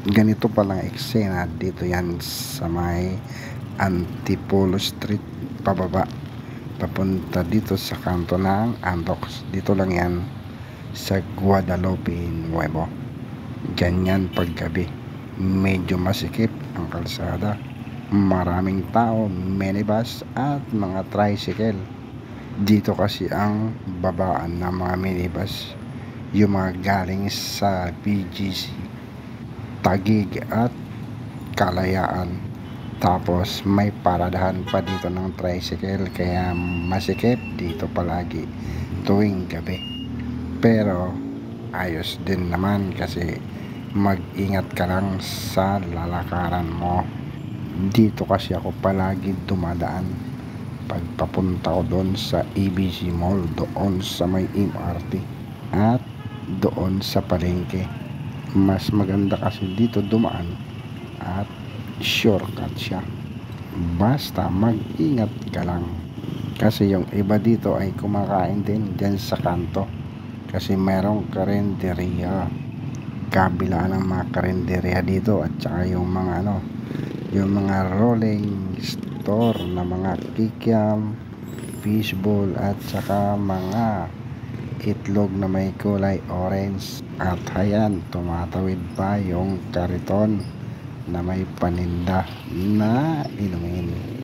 Ganito palang eksena dito yan sa may Antipolo Street pababa papunta dito sa kanto ng Andox. Dito lang yan sa Guadalupe Nuevo. Ganyan paggabi, medyo masikip ang kalsada, maraming tao, minibus at mga tricycle. Dito kasi ang babaan ng mga minibus, yung mga galing sa BGC, Taguig at Kalayaan. Tapos may paradahan pa dito ng tricycle, kaya masikip dito palagi tuwing gabi. Pero ayos din naman kasi mag-ingat ka lang sa lalakaran mo. Dito kasi ako palagi dumadaan pag papunta ko doon sa ABC Mall, doon sa may MRT at doon sa palengke. Mas maganda kasi dito dumaan at shortcut siya. Basta mag-ingat ka lang kasi yung iba dito ay kumakain din dyan sa kanto kasi merong karinderya kabila ng mga karinderya dito, at saka yung mga yung mga rolling store na mga kikiam, fishball at saka mga itlog na may kulay orange. At ayan, tumatawid pa yung kariton na may paninda na inumin.